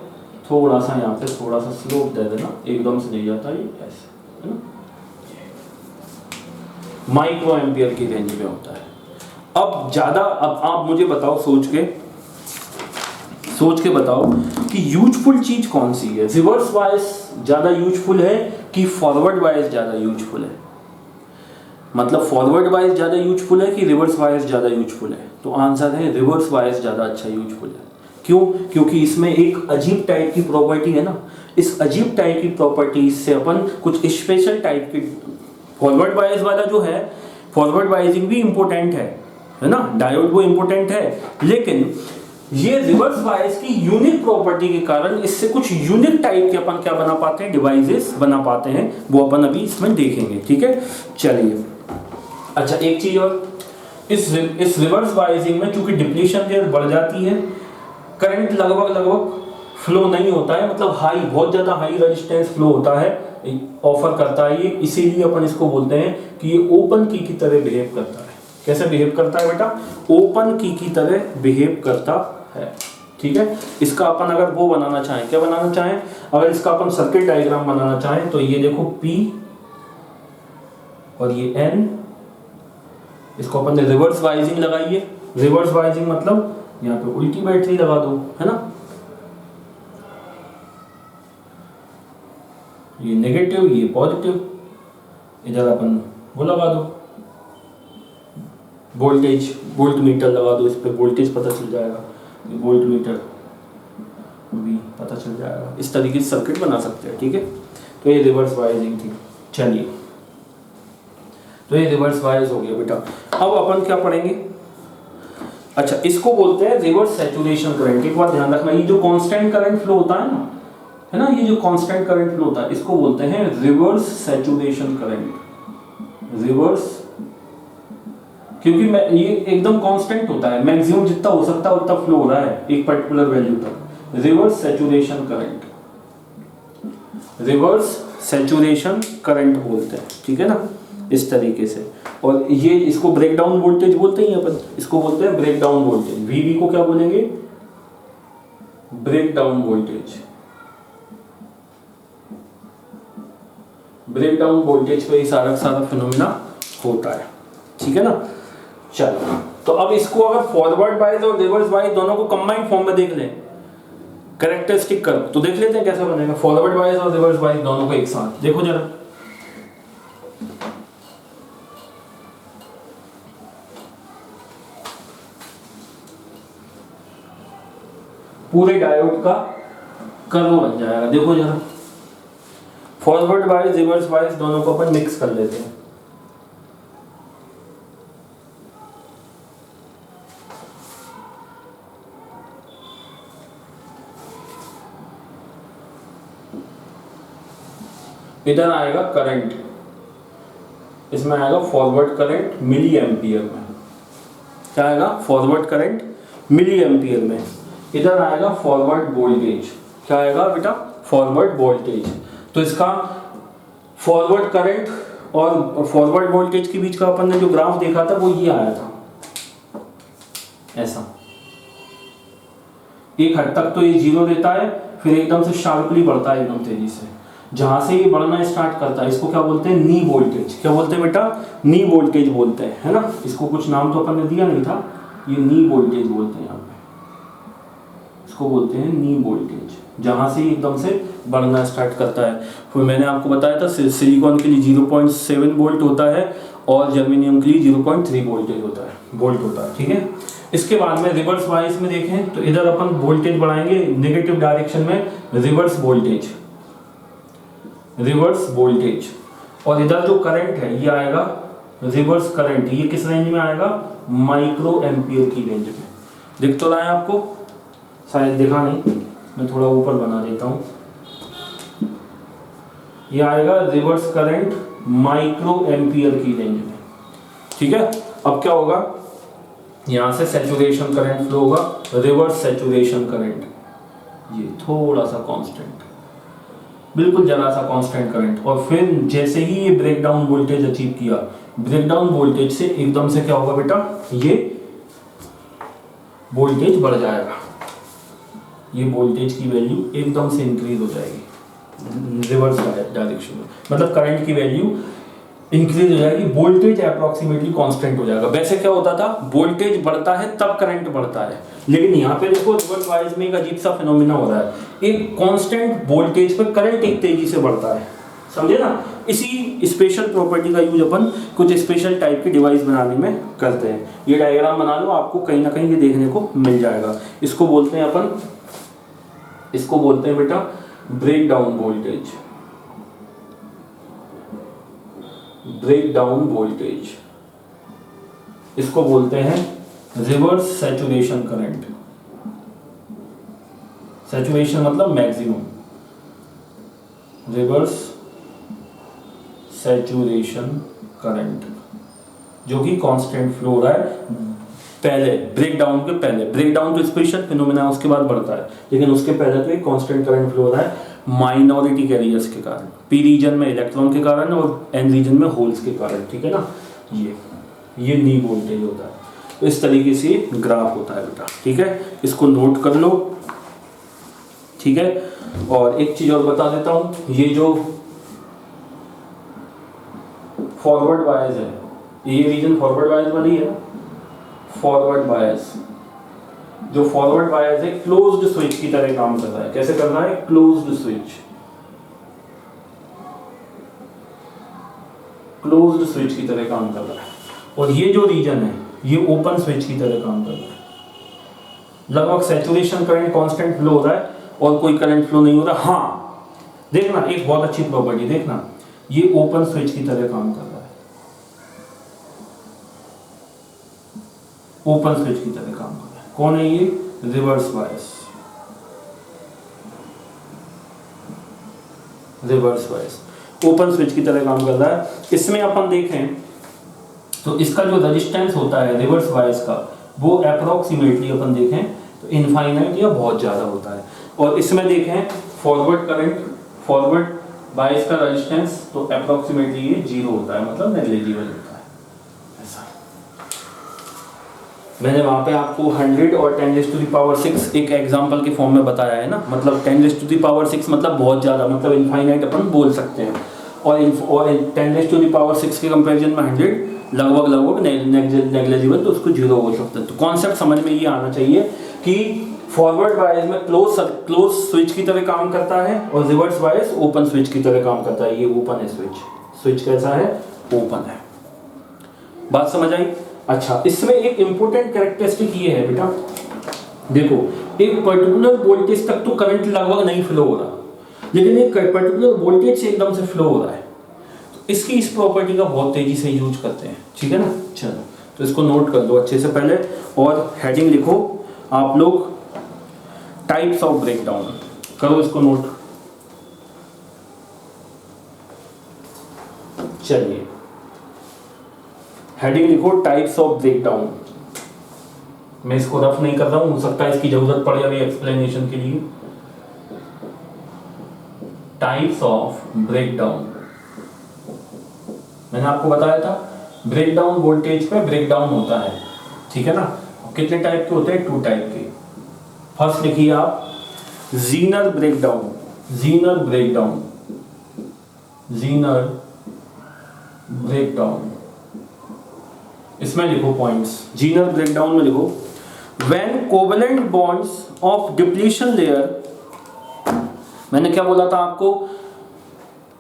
थोड़ा सा स्लोप दे देना, एकदम से नहीं जाता ये, ऐसे, है ना, माइक्रो एम्पियर की रेंज में होता है। अब आप मुझे बताओ, सोच के बताओ कि यूजफुल चीज कौन सी है? रिवर्स बायस ज्यादा यूजफुल है कि फॉरवर्ड बायस ज्यादा यूजफुल है? मतलब फॉरवर्ड बायस ज्यादा यूजफुल है कि रिवर्स बायस ज्यादा यूजफुल है? तो आंसर है रिवर्स बायस ज्यादा अच्छा यूजफुल है। क्यों? क्योंकि इसमें एक अजीब टाइप की प्रॉपर्टी है ना, इस अजीब टाइप की प्रॉपर्टी से अपन कुछ स्पेशल टाइप की, फॉरवर्ड बायस वाला जो है, फॉरवर्ड बायसिंग भी इंपॉर्टेंट है ना, डायोड वो इंपॉर्टेंट है, लेकिन ये रिवर्स बायस की यूनिक प्रॉपर्टी के कारण इससे कुछ यूनिक टाइप के अपन क्या बना पाते हैं, डिवाइसेस बना पाते हैं, वो अपन अभी इसमें देखेंगे, ठीक है। चलिए, अच्छा एक चीज और, इस रिवर्स बायसिंग में चूंकि डिप्लीशन रेट बढ़ जाती है, करंट लगभग फ्लो नहीं होता है, मतलब बहुत ज्यादा हाई रेजिस्टेंस फ्लो होता है, ऑफर करता है ये, इसीलिए अपन इसको बोलते हैं कि ये ओपन की तरह बिहेव करता है। कैसे बिहेव करता है बेटा? ओपन की तरह बिहेव करता है, ठीक है। इसका अपन अगर वो बनाना चाहें, क्या बनाना चाहें, अगर इसका अपन सर्किट डायग्राम बनाना चाहें, तो ये देखो P और ये N, इसको अपन ने रिवर्स बायसिंग लगाइए। रिवर्स बायसिंग मतलब यहाँ पे उल्टी बैटरी लगा दो, है ना, ये नेगेटिव, ये पॉजिटिव, इधर अपन वो लगा दो, वोल्ट मीटर लगा दो, इस पे वोल्टेज पता चल जाएगा, वोल्ट मीटर भी पता चल जाएगा। इस तरीके से सर्किट बना सकते हैं, ठीक है। तो ये रिवर्स बायसिंग थी। चलिए, तो ये रिवर्स बायस हो गया बेटा। अब अपन क्या पढ़ेंगे? अच्छा, इसको बोलते हैं रिवर्स सैचुरेशन करंट। एक बात ध्यान रखना, ये जो कांस्टेंट करंट फ्लो होता है ना, है ना, ये जो कांस्टेंट करंट फ्लो होता है, इसको बोलते हैं रिवर्स सैचुरेशन करंट। रिवर्स, क्योंकि ये एकदम कांस्टेंट होता है, मैक्सिमम जितना हो सकता है उतना फ्लो हो रहा है एक पर्टिकुलर वैल्यू तक। Reverse saturation current, reverse saturation current बोलते हैं, ठीक है ना, इस तरीके से। और ये इसको ब्रेक डाउन वोल्टेज बोलते हैं अपन, इसको बोलते हैं ब्रेक डाउन वोल्टेज। वीवी को क्या बोलेंगे? Break down voltage. Break down voltage पे सारा फिनोमिना होता है, ठीक है ना। चलो, तो अब इसको अगर फॉरवर्ड बायस और रिवर्स बायस दोनों को कंबाइंड फॉर्म में देख लें, कैरेक्टरिस्टिक कर्व, तो देख लेते हैं कैसा बनेगा फॉरवर्ड बायस और रिवर्स बायस दोनों को एक साथ। देखो जरा, पूरे डायोड का कर्व बन जाएगा। देखो जरा, फॉरवर्ड वाइज रिवर्स वाइज दोनों को अपन मिक्स कर लेते हैं। इधर आएगा करंट, इसमें आएगा फॉरवर्ड करंट मिली एम्पियर में। क्या आएगा? फॉरवर्ड करंट मिली एम्पियर में। इधर आएगा फॉरवर्ड वोल्टेज। क्या आएगा बेटा? Forward voltage. तो इसका फॉरवर्ड करंट और फॉरवर्ड वोल्टेज के बीच का अपन ने जो ग्राफ देखा था वो ये आया था, ऐसा। एक हद तक तो ये जीरो देता है, फिर एकदम से शार्पली बढ़ता है एकदम तेजी से। जहां से ये बढ़ना स्टार्ट करता है इसको क्या बोलते हैं? नी वोल्टेज। क्या बोलते हैं बेटा? नी वोल्टेज बोलते हैं, है ना। इसको कुछ नाम तो अपन ने दिया नहीं था, ये नी वोल्टेज बोलते हैं यहाँ पे, इसको बोलते हैं नी वोल्टेज। जहां से एकदम से बढ़ना स्टार्ट करता है। फिर मैंने आपको बताया था सिलिकॉन के लिए 0.7 वोल्ट होता है और जर्मेनियम के लिए 0.3 वोल्टेज होता है, ठीक है। इसके बाद में रिवर्स वाइज में देखें तो इधर अपन वोल्टेज बढ़ाएंगे नेगेटिव डायरेक्शन में, रिवर्स वोल्टेज। और इधर जो करंट है ये आएगा रिवर्स करंट। ये किस रेंज में आएगा? माइक्रो एम्पियर की रेंज में। दिख तो रहा है आपको? शायद दिखा नहीं, मैं थोड़ा ऊपर बना देता हूं। ये आएगा रिवर्स करंट माइक्रो एम्पियर की रेंज में, ठीक है। अब क्या होगा? यहां से सैचुरेशन करंट फ्लो होगा, रिवर्स सैचुरेशन करंट, ये थोड़ा सा कांस्टेंट, बिल्कुल जरा सा कांस्टेंट करंट। और फिर जैसे ही ये ब्रेकडाउन वोल्टेज अचीव किया, ब्रेकडाउन वोल्टेज से एकदम से क्या होगा बेटा? ये वोल्टेज बढ़ जाएगा, ये वोल्टेज की वैल्यू एकदम से इंक्रीज हो जाएगी रिवर्स डायरेक्शन में, मतलब करंट की वैल्यू इंक्रीज हो जाएगी, वोल्टेज अप्रोक्सीमेटली कांस्टेंट हो जाएगा। वैसे क्या होता था? वोल्टेज बढ़ता है तब करंट बढ़ता है, लेकिन यहाँ पे देखो रिवर्स वाइज में एक अजीब सा फिनोमिना हो रहा है। एक कांस्टेंट वोल्टेज पे करंट एक तेजी से बढ़ता है, समझे ना। इसी स्पेशल प्रॉपर्टी का यूज अपन कुछ स्पेशल टाइप के डिवाइस बनाने में करते हैं। ये डायग्राम बना लो, आपको कहीं ना कहीं ये देखने को मिल जाएगा। इसको बोलते हैं अपन, इसको बोलते हैं बेटा ब्रेकडाउन वोल्टेज। इसको बोलते हैं रिवर्स सैचुरेशन करंट। सैचुरेशन मतलब मैक्सिमम, रिवर्स सैचुरेशन करंट, जो कि कांस्टेंट फ्लो हो रहा है पहले, ब्रेकडाउन के पहले। ब्रेकडाउन तो स्पेशल फिनोमेना उसके बाद बढ़ता है, लेकिन उसके पहले तो एक कांस्टेंट करंट फ्लो हो रहा है माइनॉरिटी कैरियर्स के कारण, पी रीजन में इलेक्ट्रॉन के कारण और एन रीजन में होल्स के कारण, ठीक है ना। ये नी वोल्टेज होता है। तो इस तरीके से ग्राफ होता है बेटा, ठीक है। इसको नोट कर लो, ठीक है। और एक चीज और बता देता हूं, ये जो फॉरवर्ड बायस है, ये रीजन फॉरवर्ड बायस वाली है। फॉरवर्ड बायस, जो फॉरवर्ड बायस है क्लोज्ड स्विच की तरह काम कर रहा है। कैसे कर रहा है? क्लोज्ड स्विच की तरह काम कर रहा है। और ये जो रीजन है ये ओपन स्विच की तरह काम कर रहा है। लगभग सैचुरेशन करंट कांस्टेंट फ्लो हो रहा है और कोई करंट फ्लो नहीं हो रहा। हाँ देखना, एक बहुत अच्छी प्रॉपर्टी देखना, ये ओपन स्विच की तरह काम कर रहा है, ओपन स्विच की तरह काम कर रहा है। कौन है ये? Reverse bias. ओपन स्विच की तरह काम कर रहा है। इसमें अपन देखें तो इसका जो रेजिस्टेंस होता है रिवर्स बायस का, वो अप्रोक्सीमेटली अपन देखें तो इनफाइनाइट या बहुत ज़्यादा होता है। और इसमें देखें फॉरवर्ड करंट, फॉरवर्ड बायस का रेजिस्टेंस तो अप्रोक्सीमेटली ये 0 होता है, मतलब नेग्लिजिबल होता है। ऐसा मैंने वहाँ पे आपको 100 और 10⁶ एक एग्जाम्पल के फॉर्म में बताया है ना, मतलब 10⁶ मतलब बहुत ज़्यादा, मतलब इनफाइनाइट अपन बोल सकते हैं। और 10⁶ के कंपेरिजन में 100 लगभग नेग्लिजिबल, तो उसको 0 बोल सकते हैं। तो कॉन्सेप्ट समझ में ये आना चाहिए कि फॉरवर्ड बायस में क्लोज स्विच की तरह काम करता है और रिवर्स बायस ओपन स्विच की तरह काम करता है। ये ओपन है स्विच कैसा है? ओपन है। बात समझ आई? अच्छा, इसमें एक इंपॉर्टेंट कैरेक्टरिस्टिक ये है बेटा, देखो एक पर्टिकुलर वोल्टेज तक तो करंट लगभग नहीं फ्लो हो रहा, लेकिन एक पर्टिकुलर वोल्टेज से एकदम से फ्लो हो रहा है। तो इसकी इस प्रॉपर्टी का बहुत तेजी से यूज करते हैं, ठीक है ना। चलो तो इसको नोट कर लो अच्छे से पहले, और हेडिंग लिखो आप लोग, टाइप्स ऑफ ब्रेकडाउन, करो इसको नोट। चलिए हेडिंग लिखो टाइप्स ऑफ ब्रेकडाउन। मैं इसको रफ नहीं कर रहा हूं, हो सकता है इसकी जरूरत पड़े अभी एक्सप्लेनेशन के लिए। टाइप्स ऑफ ब्रेकडाउन, मैंने आपको बताया था ब्रेकडाउन वोल्टेज पे ब्रेकडाउन होता है, ठीक है ना। कितने टाइप के होते हैं? 2 टाइप के। फर्स्ट लिखिए आप Zener breakdown, Zener breakdown, Zener breakdown. इसमें लिखो पॉइंट्स, जीनर ब्रेकडाउन में लिखो when covalent bonds of depletion layer. मैंने क्या बोला था आपको?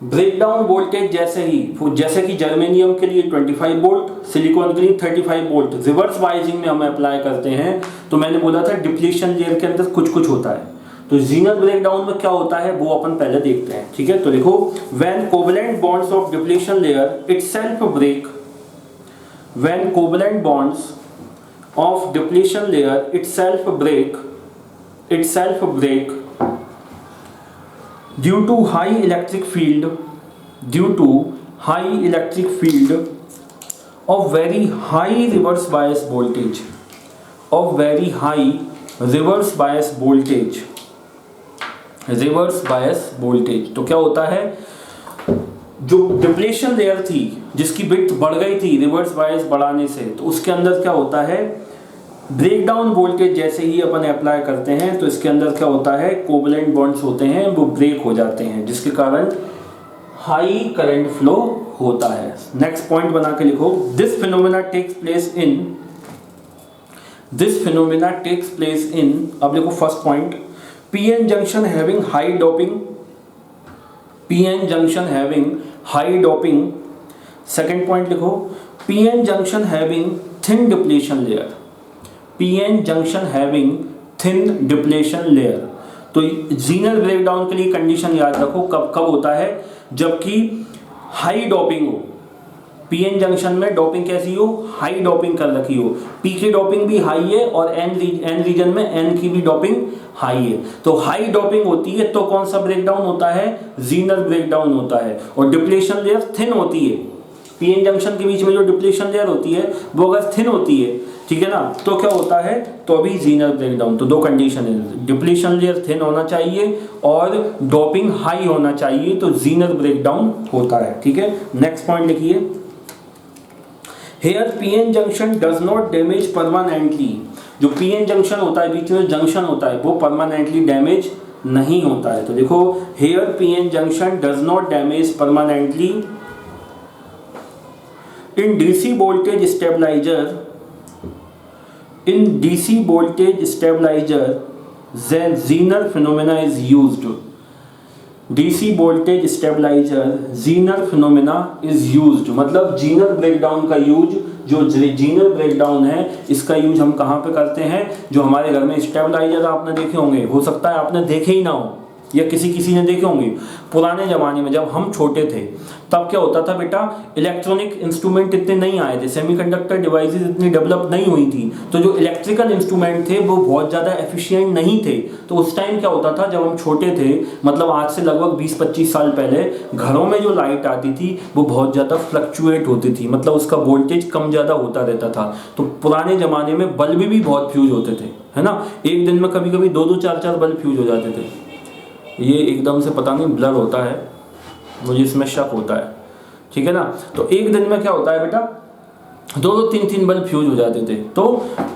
ब्रेकडाउन वोल्टेज जैसे कि जर्मेनियम के लिए 25 वोल्ट, सिलिकॉन के लिए 35 वोल्ट रिवर्स बाइजिंग में हम अप्लाई करते हैं। तो मैंने बोला था डिप्लीशन लेयर के अंदर कुछ कुछ होता है। तो जीनर ब्रेकडाउन में क्या होता है वो अपन पहले देखते हैं, ठीक है। तो लिखो when covalent bonds of depletion layer itself break, when covalent bonds of depletion layer itself break due to high electric field of very high reverse bias voltage, तो क्या होता है? जो डिप्लेशन लेयर थी जिसकी बिट बढ़ गई थी रिवर्स बायस बढ़ाने से, तो उसके अंदर क्या होता है? ब्रेकडाउन वोल्टेज जैसे ही अपन अप्लाई करते हैं तो इसके अंदर क्या होता है? कोवेलेंट बॉन्ड्स होते हैं वो ब्रेक हो जाते हैं, जिसके कारण हाई करंट फ्लो होता है। नेक्स्ट पॉइंट बना के लिखो this phenomena takes place in, अब लिखो first point, PN junction having high doping. Second point लिखो PN junction having thin depletion layer. तो जीनर ब्रेकडाउन के लिए कंडीशन याद रखो कब होता है? जबकि हाई डोपिंग हो। पीएन जंक्शन में डोपिंग कैसी हो? हाई डोपिंग कर रखी हो। पी की डोपिंग भी हाई है और एन रीजन में एन की भी डोपिंग हाई है। तो हाई डोपिंग होती है तो कौन सा ब्रेकडाउन होता है? जीनर ब्रेकडाउन होता है। और डिप्लेशन लेयर थिन होती है, पीएन जंक्शन के बीच में जो डिप्लेशन लेयर होती है वो अगर थिन होती है, ठीक है ना, तो क्या होता है? तो अभी जीनर ब्रेकडाउन। तो 2 कंडीशन है, डिप्लेशन लेयर थिन होना चाहिए और डोपिंग हाई होना चाहिए, तो जीनर ब्रेकडाउन होता है, ठीक है। नेक्स्ट पॉइंट लिखिए here PN junction does not damage permanently. जो पीएन जंक्शन होता है, बीच में जंक्शन होता है, वो परमानेंटली डैमेज नहीं होता है। तो देखो here PN junction does not damage permanently in DC voltage stabilizer then Zener phenomena is used। DC voltage stabilizer Zener phenomena is used, मतलब जीनर ब्रेकडाउन का यूज, जो जीनर ब्रेकडाउन है इसका यूज हम कहाँ पे करते हैं? जो हमारे घर में स्टेबलाइजर आपने देखे होंगे, हो सकता है आपने देखे ही ना हो या किसी ने देखे होंगे। पुराने ज़माने में जब हम छोटे थे तब क्या होता था बेटा, इलेक्ट्रॉनिक इंस्ट्रूमेंट इतने नहीं आए थे, सेमीकंडक्टर डिवाइसेस इतनी डेवलप नहीं हुई थी, तो जो इलेक्ट्रिकल इंस्ट्रूमेंट थे वो बहुत ज़्यादा एफिशिएंट नहीं थे। तो उस टाइम क्या होता था, जब हम छोटे थे, मतलब आज से लगभग 20-25 साल पहले, घरों में जो लाइट आती थी वो बहुत ज़्यादा फ्लक्चुएट होती थी, मतलब उसका वोल्टेज कम ज़्यादा होता रहता था। तो पुराने ज़माने में बल्ब भी बहुत फ्यूज होते थे, है ना। एक दिन में कभी कभी 2-2, 4-4 बल्ब फ्यूज हो जाते थे। ये एकदम से पता नहीं ब्लर होता है, मुझे इसमें शक होता है, ठीक है ना। तो एक दिन में क्या होता है बेटा, 2-2, 3-3 बल्ब फ्यूज हो जाते थे। तो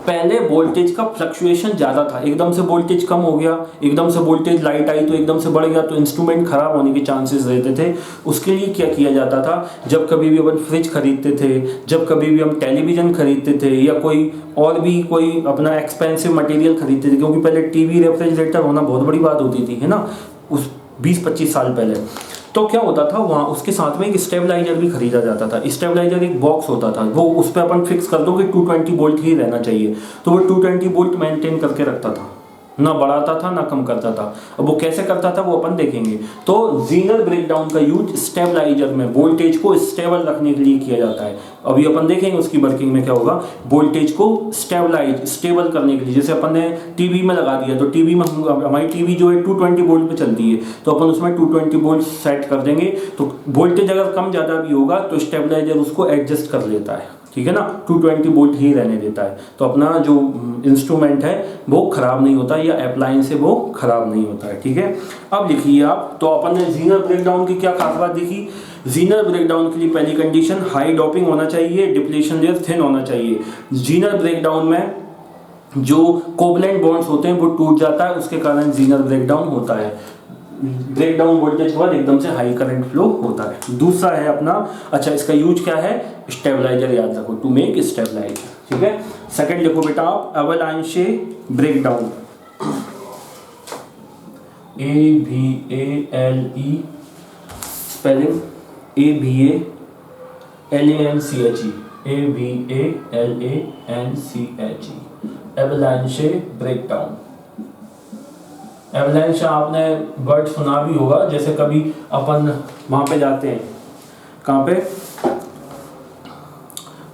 पहले वोल्टेज का फ्लक्चुएशन ज़्यादा था, एकदम से वोल्टेज कम हो गया, एकदम से वोल्टेज लाइट आई तो एकदम से बढ़ गया, तो इंस्ट्रूमेंट खराब होने के चांसेस रहते थे। उसके लिए क्या किया जाता था, जब कभी भी अपन फ्रिज खरीदते थे, जब कभी भी हम टेलीविज़न खरीदते थे या कोई और भी कोई अपना एक्सपेंसिव मटेरियल खरीदते थे, क्योंकि पहले टीवी रेफ्रिजरेटर होना बहुत बड़ी बात होती थी, है ना, उस 20-25 साल पहले। तो क्या होता था, वहाँ उसके साथ में एक स्टेबलाइजर भी खरीदा जाता था। स्टेबलाइजर एक बॉक्स होता था, वो उस पर अपन फिक्स कर दो कि 220 वोल्ट ही रहना चाहिए, तो वो 220 वोल्ट मेंटेन करके रखता था, ना बढ़ाता था ना कम करता था। अब वो कैसे करता था वो अपन देखेंगे। तो जीनर ब्रेकडाउन का यूज स्टेबलाइजर में वोल्टेज को स्टेबल रखने के लिए किया जाता है। अभी अपन देखेंगे उसकी वर्किंग में क्या होगा। वोल्टेज को स्टेबल करने के लिए, जैसे अपन ने टीवी में लगा दिया, तो टीवी में हमारी टीवी जो है 220 वोल्ट पे चलती है, तो अपन उसमें 220 वोल्ट सेट कर देंगे। तो वोल्टेज अगर कम ज़्यादा भी होगा तो स्टेबलाइजर उसको एडजस्ट कर लेता है, ठीक है ना, 220 वोल्ट ही रहने देता है। तो अपना जो इंस्ट्रूमेंट है वो खराब नहीं होता, या अप्लायंस है वो खराब नहीं होता है, ठीक है। अब लिखिए आप, तो अपन ने जीनर ब्रेकडाउन की क्या खास बात देखी। जीनर ब्रेकडाउन के लिए पहली कंडीशन हाई डोपिंग होना चाहिए, डिप्लीशन लेयर थिन होना चाहिए। जीनर ब्रेकडाउन में जो कोवलेंट बॉन्ड्स होते हैं वो टूट जाता है, उसके कारण जीनर ब्रेकडाउन होता है। ब्रेकडाउन वोल्टेज के बाद एकदम से हाई करंट फ्लो होता है। दूसरा है अपना, अच्छा इसका यूज क्या है, स्टेबलाइजर याद रखो, टू मेक स्टेबलाइजर, ठीक है। सेकंड लिखो बेटा आप, avalanche breakdown, AVALE spelling AVALANCHE, AVALANCHE, avalanche breakdown. Avalanche आपने वर्ड सुना भी होगा, जैसे कभी अपन वहाँ पे जाते हैं, कहाँ पे,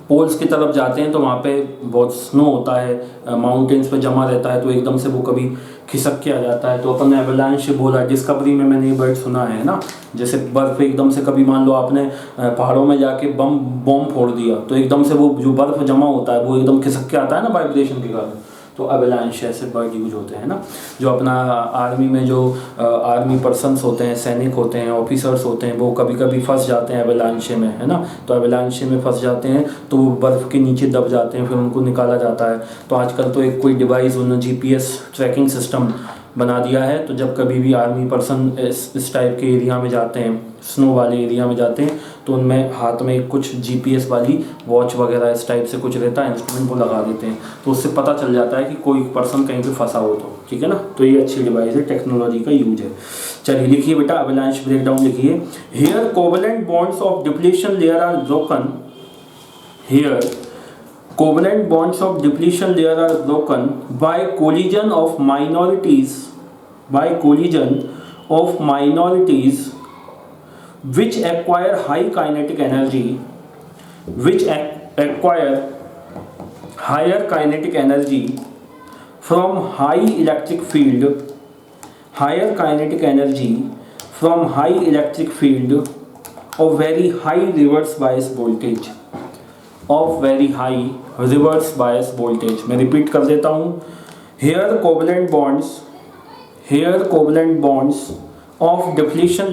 पोल्स की तरफ जाते हैं, तो वहाँ पे बहुत स्नो होता है, माउंटेन्स पे जमा रहता है, तो एकदम से वो कभी खिसक के आ जाता है, तो अपन ने एवलांच बोला। डिस्कवरी में मैंने ये वर्ड सुना है ना, जैसे बर्फ़ एकदम से, कभी मान लो आपने पहाड़ों में जाके बॉम्ब फोड़ दिया, तो एकदम से वो जो बर्फ़ जमा होता है वो एकदम खिसक के आता है ना वाइब्रेशन के कारण, तो अवलांच ऐसे वर्ड यूज होते हैं ना। जो अपना आर्मी में जो आर्मी पर्सन्स होते हैं, सैनिक होते हैं, ऑफिसर्स होते हैं, वो कभी कभी फंस जाते हैं अवलांचे में, है ना। तो अवलांचे में फंस जाते हैं तो वो बर्फ़ के नीचे दब जाते हैं, फिर उनको निकाला जाता है। तो आजकल तो एक कोई डिवाइस उन्होंने GPS ट्रैकिंग सिस्टम बना दिया है, तो जब कभी भी आर्मी पर्सन इस टाइप के एरिया में जाते हैं, स्नो वाले एरिया में जाते हैं, तो उनमें हाथ में कुछ GPS वाली वॉच वगैरह इस टाइप से कुछ रहता है, इंस्ट्रूमेंट वो लगा देते हैं, तो उससे पता चल जाता है कि कोई पर्सन कहीं पे फंसा हो, तो ठीक है ना। तो ये अच्छी डिवाइस है, टेक्नोलॉजी का यूज है। चलिए लिखिए बेटा, अवलांच ब्रेकडाउन लिखिए। Here covalent bonds of depletion layer are broken, here covalent bonds of depletion layer are broken by collision of minorities which acquire high kinetic energy, which acquire higher kinetic energy from high electric field of very high reverse bias voltage, मैं repeat कर देता हूँ। Here covalent bonds of depletion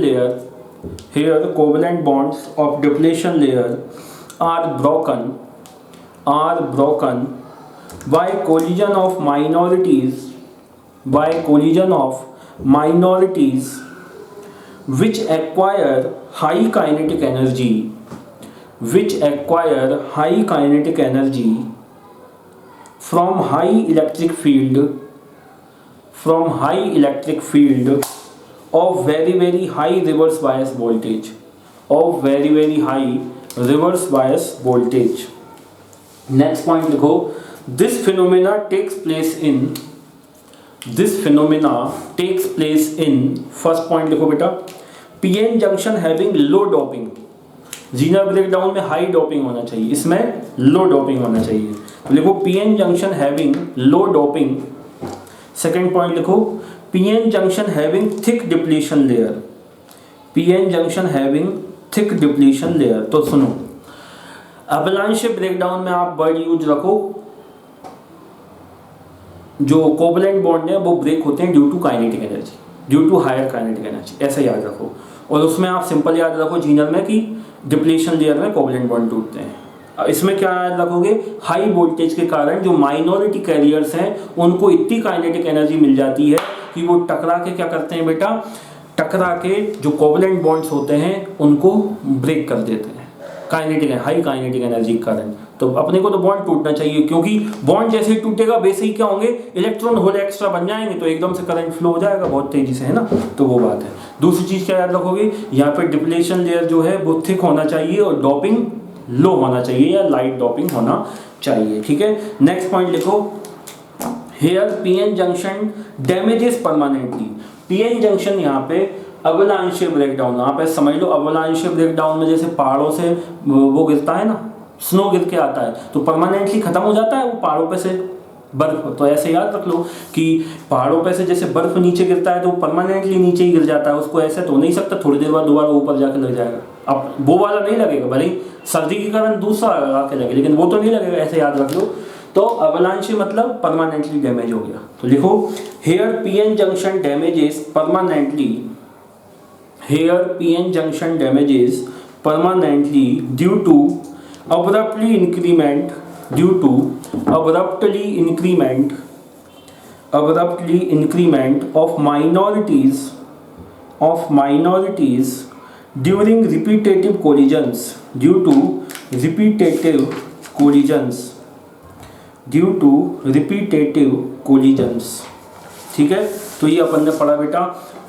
layer are broken by collision of minorities which acquire high kinetic energy from high electric field of very very high reverse bias voltage, Next point लिखो, this phenomena takes place in first point लिखो बेटा, PN junction having low doping। Zener breakdown में high doping होना चाहिए, इसमें लो doping होना चाहिए, तो लिखो PN junction having low doping. Second point लिखो, PN junction having thick depletion layer. तो सुनो, अवलांच ब्रेकडाउन में आप वर्ड यूज रखो, जो कोवलेंट बॉन्ड है वो ब्रेक होते हैं due to higher kinetic energy, ऐसा याद रखो। और उसमें आप सिंपल याद रखो जीनर में कि डिप्लीशन लेयर में कोवलेंट बॉन्ड टूटते हैं। इसमें क्या याद रखोगे, हाई वोल्टेज के कारण जो माइनॉरिटी कैरियर्स हैं उनको इतनी काइनेटिक एनर्जी मिल जाती है कि वो टकरा के क्या करते हैं बेटा, टकरा के जो कोवलेंट बॉन्ड्स होते हैं उनको ब्रेक कर देते हैं हाई काइनेटिक एनर्जी के कारण। तो अपने को तो बॉन्ड टूटना चाहिए, क्योंकि बॉन्ड जैसे ही टूटेगा वैसे ही क्या होंगे, इलेक्ट्रॉन होल एक्स्ट्रा बन जाएंगे, तो एकदम से करंट फ्लो हो जाएगा बहुत तेजी से, है ना। तो वो बात है। दूसरी चीज़ क्या याद रखोगे, यहाँ पे डिप्लीशन लेयर जो है वो थिक होना चाहिए और डोपिंग लो होना चाहिए या लाइट डोपिंग होना चाहिए, ठीक है। नेक्स्ट पॉइंट लिखो, here PN junction damages permanently. PN junction यहाँ पे अवलांशियल ब्रेकडाउन, यहाँ पे समझ लो अवलांशियल ब्रेकडाउन में जैसे पहाड़ों से वो गिरता है ना, स्नो गिर के आता है तो परमानेंटली खत्म हो जाता है वो पहाड़ों पे से बर्फ। तो ऐसे याद रख लो कि पहाड़ों पे से जैसे बर्फ नीचे गिरता है तो परमानेंटली नीचे ही गिर जाता है, उसको ऐसे तो नहीं सकता थोड़ी देर बाद दोबारा ऊपर जाके लग जाएगा। अब वो वाला नहीं लगेगा, भले ही सर्दी के कारण दूसरा आके लगे लेकिन वो तो नहीं लगेगा, ऐसे याद रख लो। तो अवलांशी मतलब परमानेंटली डैमेज हो गया। तो लिखो here PN junction damages permanently, here PN junction damages permanently due to abruptly increment due to abruptly increment of minorities during repetitive collisions ठीक है। तो ये अपन ने पढ़ा बेटा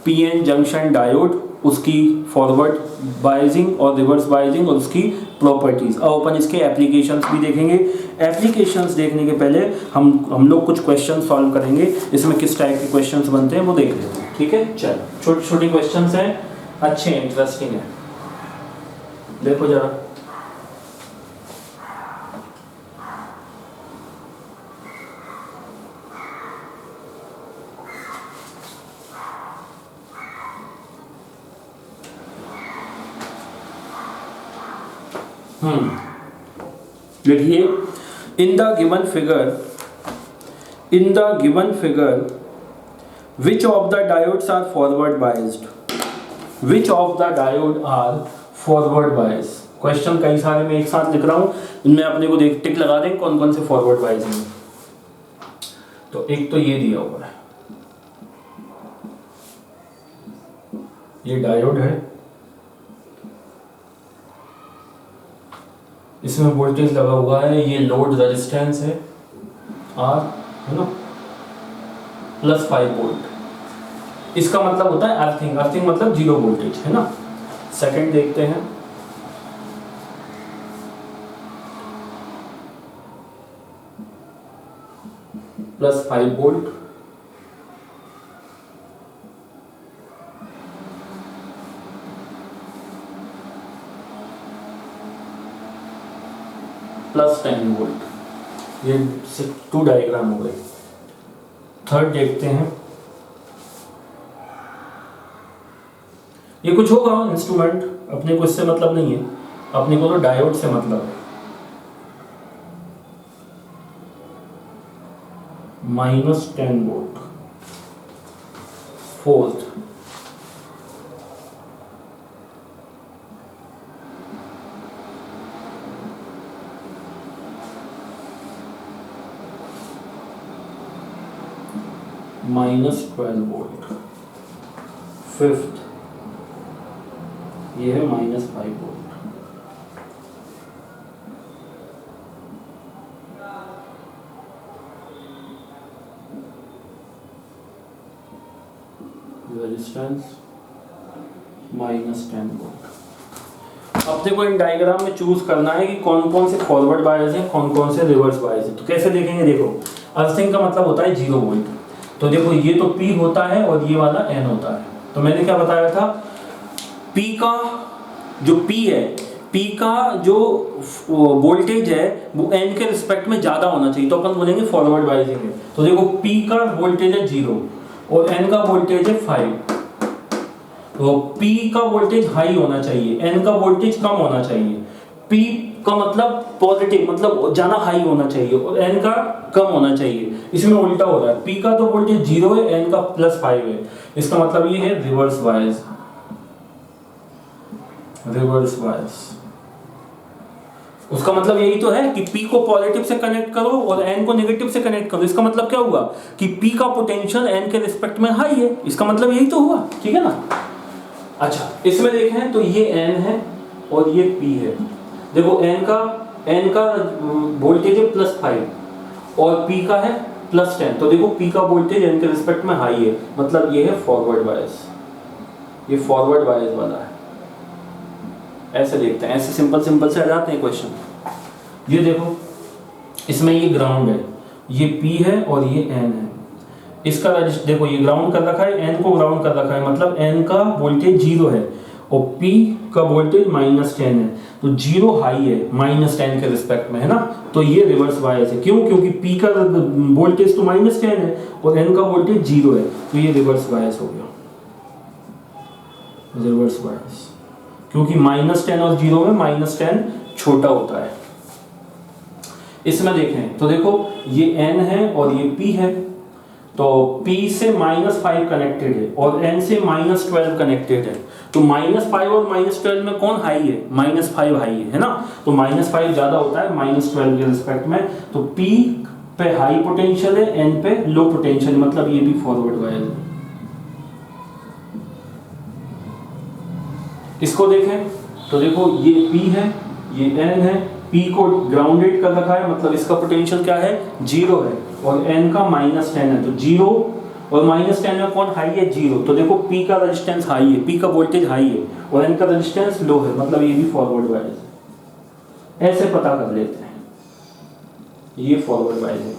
पीएन जंक्शन डायोड, उसकी फॉरवर्ड बायसिंग और रिवर्स बायसिंग और उसकी प्रॉपर्टीज। अब अपन इसके एप्लीकेशंस भी देखेंगे। एप्लीकेशंस देखने के पहले हम लोग कुछ क्वेश्चन सॉल्व करेंगे, इसमें किस टाइप के क्वेश्चंस बनते हैं वो देख लेते हैं। ठीक है, चलो छोटे छोटे क्वेश्चंस हैं, अच्छे हैं, इंटरेस्टिंग है, देखो जरा। देखिए in the given figure which of the diodes are forward biased, question कई सारे मैं एक साथ लिख रहा हूं, इनमें अपने को देख टिक लगा दें कौन कौन से फॉरवर्ड बायस हैं। तो एक तो ये दिया हुआ है, ये डायोड है, इसमें वोल्टेज लगा हुआ है, ये लोड रेजिस्टेंस है R है ना, प्लस 5 वोल्ट। इसका मतलब होता है अर्थिंग, अर्थिंग मतलब जीरो वोल्टेज है ना। सेकंड देखते हैं, प्लस 5 वोल्ट, प्लस 10 वोल्ट। ये 2 डायग्राम हो गए। थर्ड देखते हैं, ये कुछ होगा इंस्ट्रूमेंट, अपने को इससे मतलब नहीं है, अपने को तो डायोड से मतलब है। -10 वोल्ट। Fourth -12 volt. फिफ्थ ये है -5 वोल्ट। Resistance -10 volt. अब देखो इन डायग्राम में चूज करना है कि कौन कौन से फॉरवर्ड बायस हैं, कौन कौन से रिवर्स बायस हैं। तो कैसे देखेंगे, देखो अर्थिंग का मतलब होता है 0 वोल्ट। तो देखो ये तो P होता है और ये वाला N होता है। तो मैंने क्या बताया था, P का जो P है, P का जो वोल्टेज है वो N के रिस्पेक्ट में ज्यादा होना चाहिए, तो अपन बोलेंगे फॉरवर्ड बायसिंग है। तो देखो P का वोल्टेज है 0 और N का वोल्टेज है 5, तो P का वोल्टेज हाई होना चाहिए, N का वोल्टेज कम होना चाहिए। P का मतलब पॉजिटिव, मतलब ज्यादा हाई होना चाहिए और N का कम होना चाहिए। इसमें उल्टा हो रहा है, P का तो वोल्टेज 0 है, N का +5 है। इसका मतलब ये है रिवर्स बायस। रिवर्स बायस उसका मतलब यही तो है कि P को पॉजिटिव से कनेक्ट करो और N को नेगेटिव से कनेक्ट करो। इसका मतलब क्या हुआ कि P का पोटेंशियल N के रिस्पेक्ट में हाई है, इसका मतलब यही तो हुआ। ठीक है ना। अच्छा इसमें देखें तो ये N है और ये P है। देखो N का वोल्टेज है +5 और P का है +10। तो देखो P का वोल्टेज N के रिस्पेक्ट में हाई है, मतलब ये है फॉरवर्ड बायस, ये फॉरवर्ड बायस वाला है। ऐसे देखते हैं, ऐसे सिंपल से आ जाते हैं क्वेश्चन। ये देखो इसमें ये ग्राउंड है ये P है और ये N है। इसका देखो ये ग्राउंड कर रखा है, N को ग्राउंड कर रखा है, मतलब N का वोल्टेज 0 है और P का वोल्टेज -10 है, तो 0 हाई है -10 के रिस्पेक्ट में, है ना। तो ये रिवर्स बायस है। क्यों? क्योंकि P का वोल्टेज तो -10 है और N का वोल्टेज 0 है, तो ये रिवर्स बायस हो गया, रिवर्स बायस। क्योंकि -10 और 0 में -10 छोटा होता है। इसमें देखें तो देखो ये N है और ये P है, तो P से -5 कनेक्टेड है और N से -12 कनेक्टेड है। तो -5 और -12 में कौन हाई है? -5 हाई है ना। तो -5 ज्यादा होता है -12 के रिस्पेक्ट में। तो P पे हाई पोटेंशियल है, N पे लो पोटेंशियल, मतलब ये भी फॉरवर्ड वायर है। इसको देखें तो देखो ये P है, ये N है, P को ग्राउंडेड कर रखा है, मतलब इसका पोटेंशियल क्या है? 0 है और N का -10 है। तो 0 और -10 में कौन हाई है? 0। तो देखो P का रेजिस्टेंस हाई है, P का वोल्टेज हाई है और N का रेजिस्टेंस लो है, मतलब ये भी फॉरवर्ड वायर है। ऐसे पता कर लेते हैं, ये फॉरवर्ड वायर है।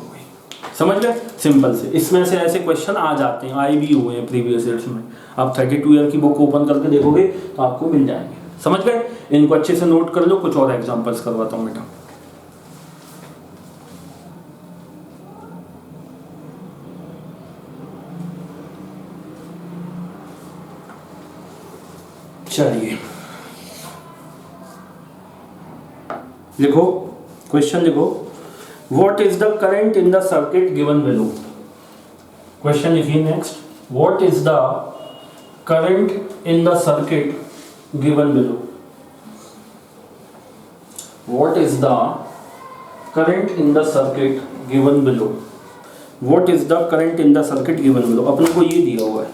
समझ गए? सिंपल से। इसमें से ऐसे क्वेश्चन आ जाते हैं, आए भी हुए हैं प्रीवियस ईयर्स में। आप 32 ईयर की बुक ओपन करके देखोगे तो आपको मिल जाएंगे। समझ गए? इनको अच्छे से नोट कर लो। कुछ और एग्जांपल्स करवाता हूं बेटा। चलिए लिखो, क्वेश्चन लिखो। What is the current in the circuit given below? Question लिखिए next. What is the current in the circuit given below? What is the current in the circuit given below? What is the current in the circuit given below? अपने को ये दिया हुआ है,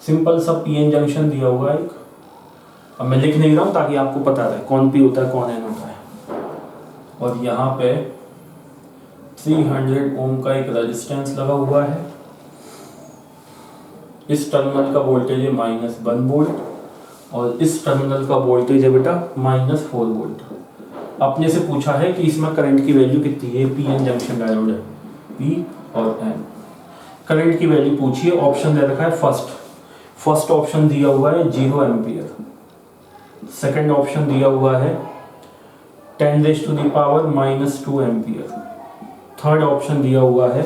simple सा PN junction दिया हुआ है एक। अब मैं लिख नहीं रहा हूं ताकि आपको पता रहे कौन पी होता है कौन एन होता है। और यहाँ पे 300 ओम का एक रेजिस्टेंस लगा हुआ है। इस टर्मिनल का वोल्टेज है -1 वोल्ट और इस टर्मिनल का वोल्टेज है बेटा -4 वोल्ट। अपने से पूछा है कि इसमें करंट की वैल्यू कितनी है। पीएन जंक्शन डायोड है, पी और एन। करंट की वैल्यू पूछिए। ऑप्शन दे रखा है फर्स्ट ऑप्शन दिया हुआ है 0 एम्पियर। सेकंड ऑप्शन दिया हुआ है 10⁻⁻² एम्पियर। थर्ड ऑप्शन दिया हुआ है